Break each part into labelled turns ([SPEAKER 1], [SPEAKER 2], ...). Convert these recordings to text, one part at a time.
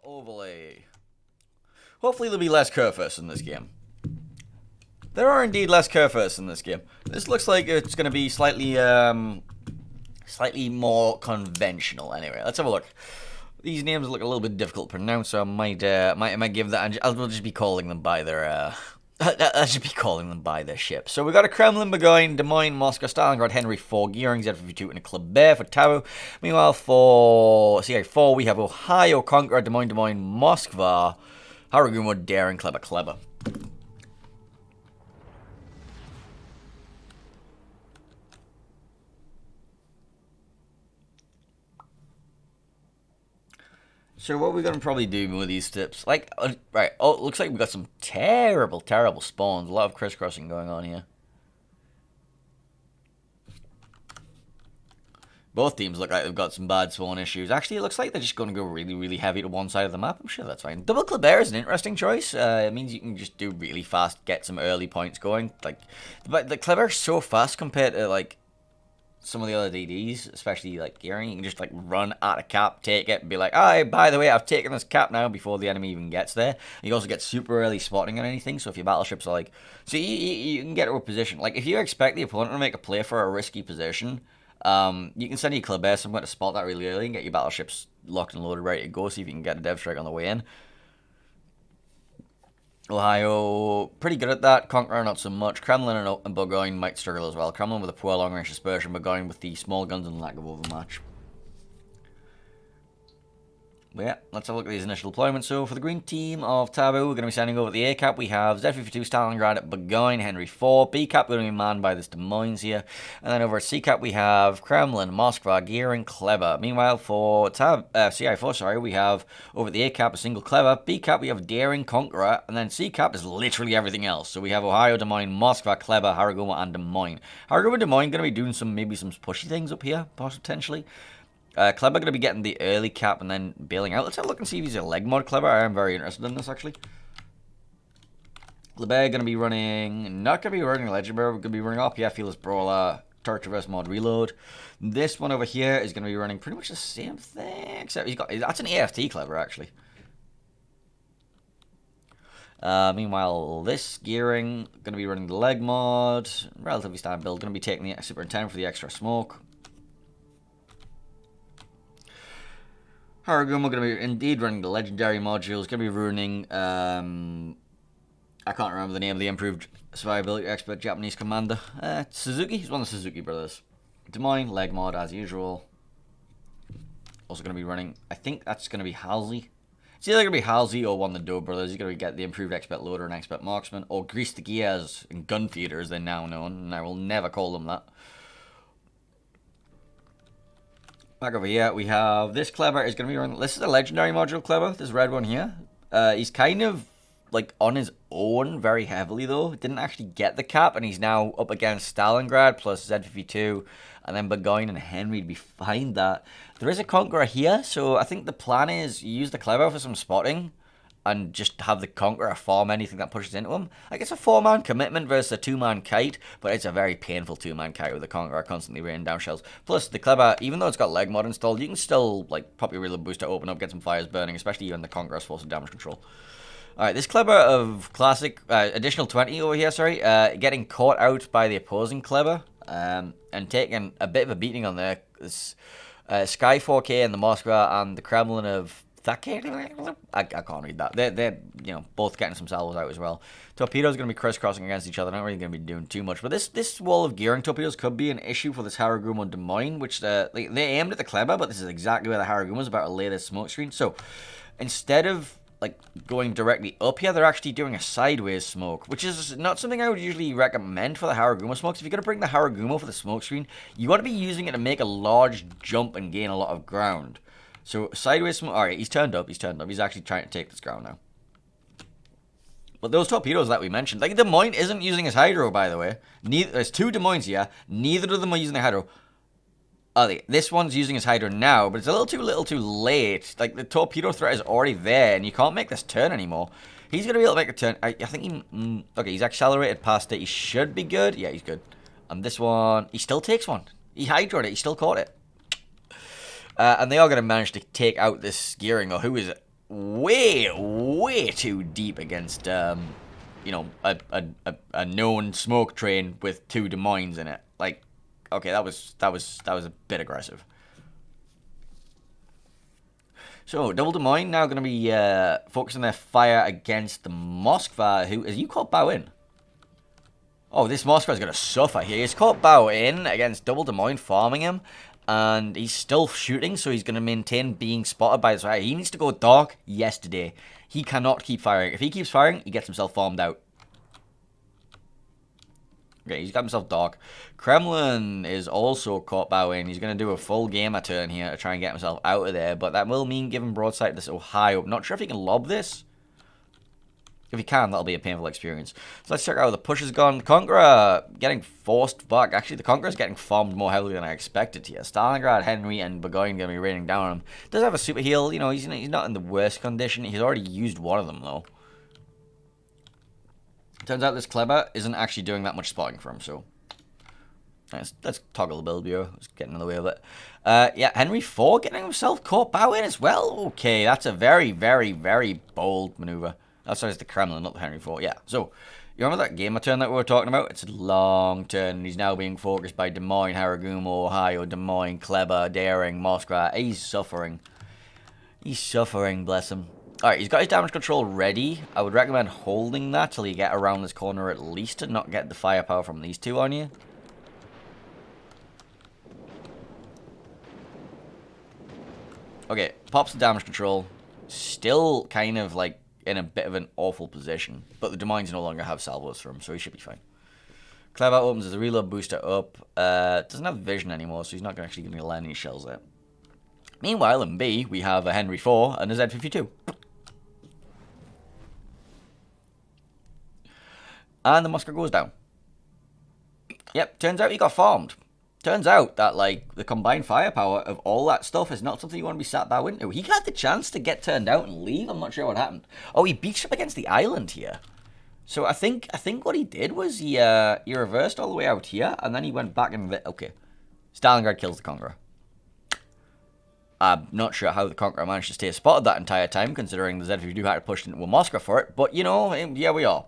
[SPEAKER 1] overlay. Hopefully there'll be less curve in this game. There are indeed less curve in this game. This looks like it's going to be slightly more conventional. Anyway, let's have a look. These names look a little bit difficult to pronounce, so I might give that. I'll just be calling them by their. I should be calling them by their ship. So we got a Kremlin, Burgoyne, Des Moines, Moscow, Stalingrad, Henry 4, Gearing, Z52, and a Kleber for TABO. Meanwhile, for CI4, we have Ohio, Conqueror, Des Moines, Moskva, Haragumo, Daring, Kleber. So what we're going to probably do with these tips, right, it looks like we've got some terrible spawns. A lot of crisscrossing going on here. Both teams look like they've got some bad spawn issues. Actually, it looks like they're just going to go really heavy to one side of the map. I'm sure that's fine. Double Kleber is an interesting choice. It means you can just do really fast, get some early points going. But the Kleber is so fast compared to, like, some of the other DDs, especially like Gearing. You can just like run at a cap, take it, and be like, "Oh, by the way, I've taken this cap now," before the enemy even gets there. You also get super early spotting on anything, so if your battleships are like, so you can get to a position, like if you expect the opponent to make a play for a risky position, you can send your Kleber somewhere to spot that really early and get your battleships locked and loaded, ready to go, see if you can get a dev strike on the way in. Ohio, pretty good at that. Conqueror, not so much. Kremlin and Burgoyne might struggle as well. Kremlin with a poor long-range dispersion, Burgoyne with the small guns and lack of overmatch. But yeah, let's have a look at these initial deployments. So for the green team of TABO, we're going to be sending over the A cap. We have Z52, Stalingrad at Burgoyne, Henry 4. B cap, we're going to be manned by this Des Moines here. And then over at C cap, we have Kremlin, Moskva, Gearing, Kleber. Meanwhile, for CI4, we have over the A cap a single Kleber. B cap, we have Daring, Conqueror. And then C cap is literally everything else. So we have Ohio, Des Moines, Moskva, Kleber, Haragumo, and Des Moines. Haragumo and Des Moines going to be doing maybe some pushy things up here, potentially. Kleber going to be getting the early cap and then bailing out. Let's have a look and see if he's a leg mod Kleber. I am very interested in this, actually. Kleber going to be running, not going to be running Legendary, we're going to be running RPF, Fearless Brawler, Turret Traverse mod Reload. This one over here is going to be running pretty much the same thing, except that's an AFT Kleber, actually. Meanwhile, this Gearing, going to be running the leg mod, relatively standard build, going to be taking the Superintendent for the extra smoke. Haragumo going to be indeed running the legendary modules. Going to be ruining, I can't remember the name of the improved survivability expert Japanese commander. Suzuki? He's one of the Suzuki brothers. Des Moines, leg mod as usual. Also going to be running, I think that's going to be Halsey. It's either going to be Halsey or one of the Doe brothers. He's going to get the improved expert loader and expert marksman. Or Grease the Gears and Gun Theater as they're now known. And I will never call them that. Back over here, we have this Kleber is going to be running. This is a legendary module Kleber, this red one here. He's kind of like on his own very heavily though. Didn't actually get the cap, and he's now up against Stalingrad plus Z52, and then Burgoyne and Henry to be behind that. There is a Conqueror here, so I think the plan is you use the Kleber for some spotting and just have the Conqueror farm anything that pushes into him. Like, it's a 4-man commitment versus a 2-man kite, but it's a very painful 2-man kite with the Conqueror constantly raining down shells. Plus, the Kleber, even though it's got leg mod installed, you can still, like, pop your reload booster, open up, get some fires burning, especially when the Conqueror's force of damage control. Alright, this Kleber of Classic, additional 20 over here, sorry, getting caught out by the opposing Kleber, and taking a bit of a beating on there. This Sky 4K and the Moskva and the Kremlin of I can't read that. They're both getting some salvos out as well. Torpedoes are going to be crisscrossing against each other. Not really going to be doing too much. But this wall of Gearing torpedoes could be an issue for this Haragumo and Des Moines, which they aimed at the Kleber, but this is exactly where the Haragumo is about to lay this smoke screen. So instead of like going directly up here, they're actually doing a sideways smoke, which is not something I would usually recommend for the Haragumo smokes. If you're going to bring the Haragumo for the smoke screen, you want to be using it to make a large jump and gain a lot of ground. So, sideways smoke. Alright, he's turned up. He's actually trying to take this ground now. But those torpedoes that we mentioned, like Des Moines isn't using his hydro, by the way. There's two Des Moines here. Neither of them are using the hydro. This one's using his hydro now, but it's a little too late. Like, the torpedo threat is already there, and you can't make this turn anymore. He's going to be able to make a turn. I think he... okay, he's accelerated past it. He should be good. Yeah, he's good. And this one... he still takes one. He hydroed it. He still caught it. And they are going to manage to take out this Gearing, or who is it? way too deep against, you know, a known smoke train with 2 Des Moines in it. Like, okay, that was a bit aggressive. So, Double Des Moines now going to be focusing their fire against the Moskva, who, is you caught Bow in? Oh, this Moskva's going to suffer here. He's caught Bow in against Double Des Moines farming him, and he's still shooting, so he's going to maintain being spotted by this fire. He needs to go dark yesterday. He cannot keep firing. If he keeps firing, he gets himself farmed out. Okay, he's got himself dark. Kremlin is also caught Bow in. He's going to do a full gamer turn here to try and get himself out of there, but that will mean giving broadside to this Ohio. Not sure if he can lob this. If he can, that'll be a painful experience. So let's check out how the push has gone. Conqueror getting forced back. Actually, the Conqueror's getting farmed more heavily than I expected here. Stalingrad, Henry, and Burgoyne going to be raining down on him. Does have a super heal. You know, he's not in the worst condition. He's already used one of them, though. Turns out this Kleber isn't actually doing that much spotting for him, so let's toggle the build viewer. It's getting in the way of it. Yeah, Henry 4 getting himself caught Bow in as well. Okay, that's a very, very, very bold maneuver. That's sorry, it's the Kremlin, not the Henry 4. Yeah, so you remember that gamer turn that we were talking about? It's a long turn, and he's now being focused by Des Moines, Haragumo, Ohio, Des Moines, Kleber, Daring, Moskva. He's suffering. He's suffering, bless him. Alright, he's got his damage control ready. I would recommend holding that till you get around this corner at least to not get the firepower from these two on you. Okay, pops the damage control. Still kind of like in a bit of an awful position. But the Des Moines no longer have salvos for him, so he should be fine. Clever opens his reload booster up. Doesn't have vision anymore, so he's not actually going to land any shells there. Meanwhile, in B, we have a Henry 4 and a Z52. And the Moskva goes down. Yep, turns out he got farmed. Turns out that, like, the combined firepower of all that stuff is not something you want to be sat back into. He had the chance to get turned out and leave. I'm not sure what happened. Oh, he beached up against the island here. So I think what he did was he reversed all the way out here, and then he went back and... Okay. Stalingrad kills the Conqueror. I'm not sure how the Conqueror managed to stay spotted that entire time, considering the Z52 had to push into a Moskva for it. But, you know, yeah, we are.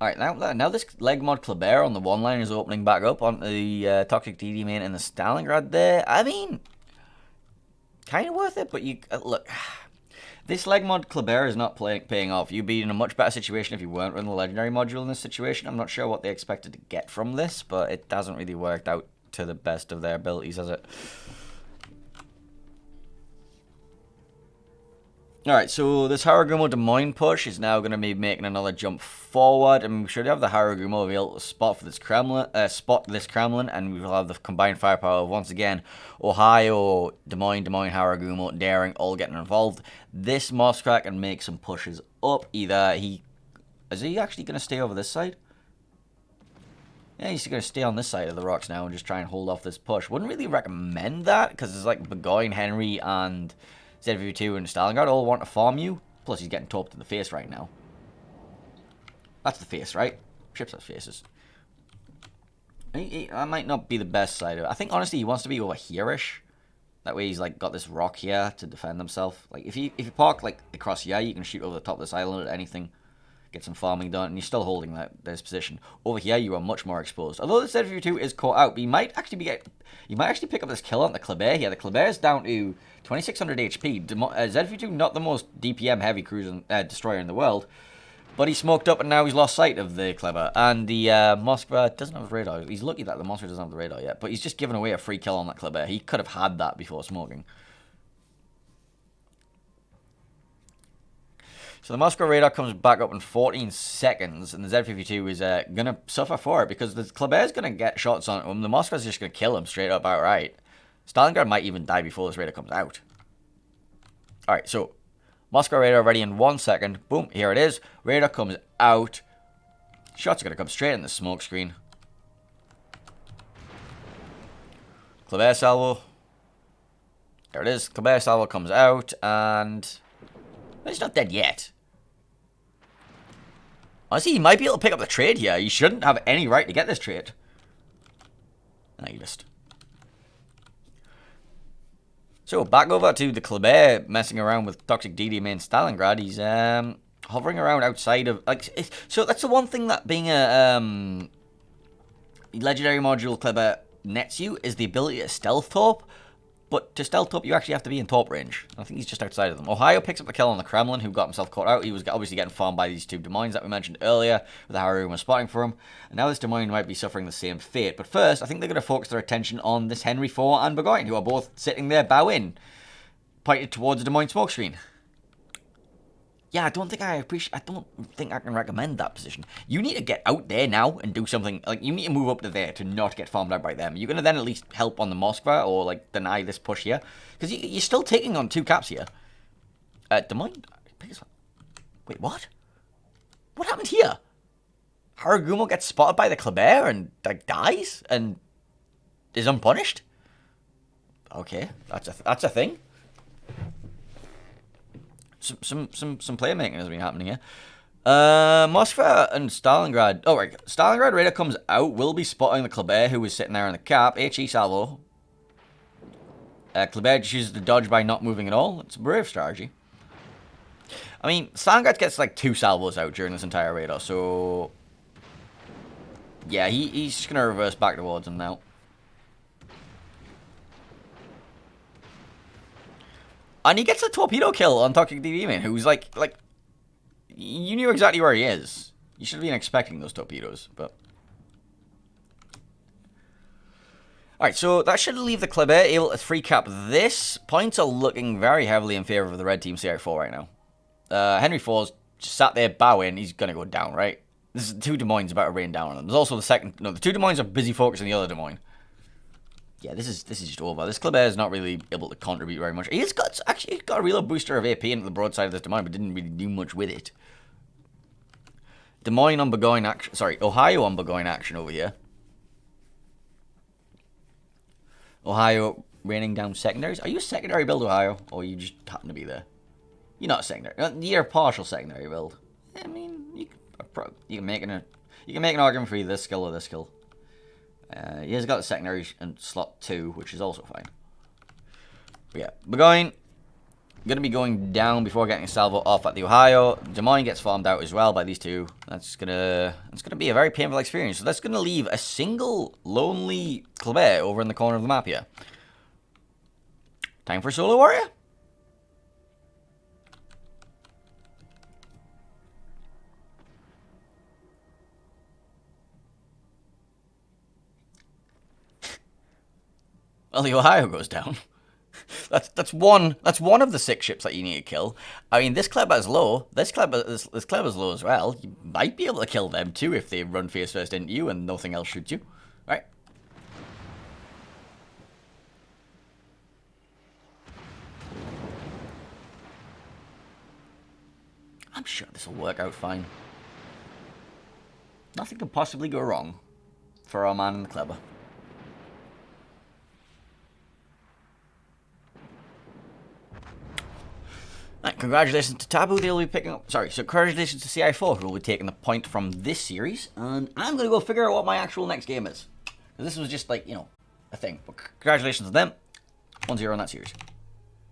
[SPEAKER 1] Alright, now this leg mod Kleber on the one line is opening back up on the Toxic DD main in the Stalingrad there. I mean, kind of worth it, but you... look, this leg mod Kleber is not paying off. You'd be in a much better situation if you weren't running the Legendary module in this situation. I'm not sure what they expected to get from this, but it hasn't really worked out to the best of their abilities, has it? Alright, so this Haragumo Des Moines push is now going to be making another jump forward, and we should have the Haragumo available to spot for this Kremlin, and we will have the combined firepower of, once again, Ohio, Des Moines, Haragumo, Daring, all getting involved. This Moskva can make some pushes up. Either is he actually going to stay over this side? Yeah, he's going to stay on this side of the rocks now and just try and hold off this push. Wouldn't really recommend that, because it's like Burgoyne, Henry, and Z52 and Stalingrad all want to farm you. Plus, he's getting torped in the face right now. That's the face, right? Ships have faces. That might not be the best side of it. I think, honestly, he wants to be over here-ish. That way he's, like, got this rock here to defend himself. Like, if you park, like, across here, you can shoot over the top of this island at anything. Get some farming done, and you're still holding this position. Over here, you are much more exposed. Although the Z52 is caught out, but you might actually pick up this kill on the Kleber here. The Kleber is down to 2600 HP. Z52 not the most DPM heavy destroyer in the world, but he smoked up and now he's lost sight of the Kleber. And the Moskva doesn't have a radar. He's lucky that the Moskva doesn't have the radar yet, but he's just given away a free kill on that Kleber. He could have had that before smoking. So the Moskva radar comes back up in 14 seconds, and the Z52 is going to suffer for it, because the Kleber is going to get shots on him. The Moskva is just going to kill him straight up outright. Stalingrad might even die before this radar comes out. Alright, so Moskva radar ready in 1 second. Boom, here it is. Radar comes out. Shots are going to come straight in the smoke screen. Kleber salvo. There it is. Kleber salvo comes out, and he's not dead yet. Honestly, he might be able to pick up the trade here. You shouldn't have any right to get this trade. No, you missed. So back over to the Kleber messing around with Toxic DD main Stalingrad. He's hovering around outside of so that's the one thing that being a legendary module Kleber nets you is the ability to stealth torp. But to stealth torp, you actually have to be in torp range. I think he's just outside of them. Ohio picks up the kill on the Kremlin, who got himself caught out. He was obviously getting farmed by these two Des Moines that we mentioned earlier, with the Haruma spotting for him. And now this Des Moines might be suffering the same fate. But first, I think they're going to focus their attention on this Henry IV and Burgoyne, who are both sitting there bow in, pointed towards the Des Moines smoke screen. Yeah, I don't think I can recommend that position. You need to get out there now and do something. Like, you need to move up to there to not get farmed out by them. You're going to then at least help on the Moskva or, like, deny this push here. Because you're still taking on 2 caps here. Des Moines? Wait, what? What happened here? Haragumo gets spotted by the Kleber and, like, dies? And is unpunished? Okay, that's a thing. Some playmaking has been happening here. Moskva and Stalingrad. Oh, right. Stalingrad Raider comes out. Will be spotting the Kleber, who was sitting there in the cap. HE salvo. Kleber chooses to dodge by not moving at all. It's a brave strategy. I mean, Stalingrad gets like 2 salvos out during this entire radar, so... yeah, he's just going to reverse back towards him now. And he gets a torpedo kill on Toxic DV, man, who's like, you knew exactly where he is. You should have been expecting those torpedoes, but... alright, so that should leave the Kleber able to free cap this. Points are looking very heavily in favor of the red team CI4 right now. Henry IV's just sat there bowing. He's going to go down, right? This is 2 Des Moines about to rain down on them. There's also the second... no, the 2 Des Moines are busy focusing the other Des Moines. Yeah, this is just over. This Kleber is not really able to contribute very much. He's got a real booster of AP into the broadside of this Des Moines, but didn't really do much with it. Des Moines on Burgoyne action. Sorry, Ohio on Burgoyne action over here. Ohio raining down secondaries. Are you a secondary build, Ohio, or you just happen to be there? You're not a secondary. You're a partial secondary build. I mean, you can make an argument for either this skill or this skill. He has got the secondary in slot 2, which is also fine. But yeah, Burgoyne going to be going down before getting a salvo off at the Ohio. Des Moines gets farmed out as well by these two. That's gonna be a very painful experience. So that's gonna leave a single lonely Kleber over in the corner of the map here. Time for Solo Warrior. Well, the Ohio goes down. That's one of the 6 ships that you need to kill. I mean, this Kleber's low. This Kleber's low as well. You might be able to kill them too if they run face first into you and nothing else shoots you. Right? I'm sure this will work out fine. Nothing could possibly go wrong for our man in the Kleber. Right, congratulations to TABO, they'll be picking up... sorry, so congratulations to CI4, who will be taking the point from this series. And I'm going to go figure out what my actual next game is. This was just like, you know, a thing. But congratulations to them. 1-0 in that series.